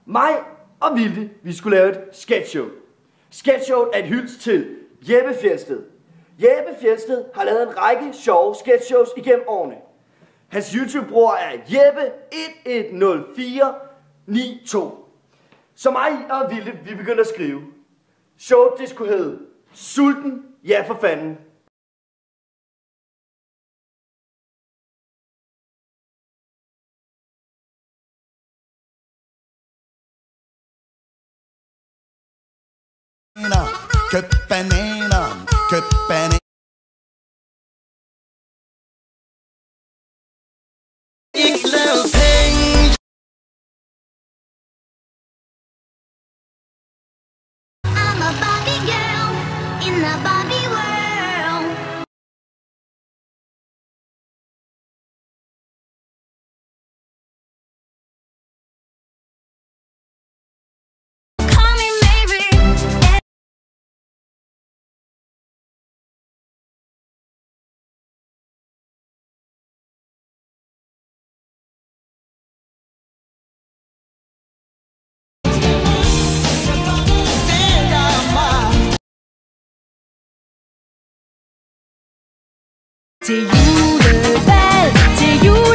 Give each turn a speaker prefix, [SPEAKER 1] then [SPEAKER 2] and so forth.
[SPEAKER 1] Mig og Vilde, vi skulle lave et sketchshow. Sketchshowet er et hyldest til Jeppe Fjeldsted. Jeppe Fjeldsted har lavet en række sjove sketchshows igennem årene. Hans YouTube-bror er Jeppe110492. Så mig og Vilde, vi begyndte at skrive. Showet det skulle hedde Sulten, ja for fanden.
[SPEAKER 2] Køb bananer, køb bananer. Ikke lav penge.
[SPEAKER 3] I'm a Barbie girl in the Barbie world. Call me maybe.
[SPEAKER 4] Til julevalg, til jul.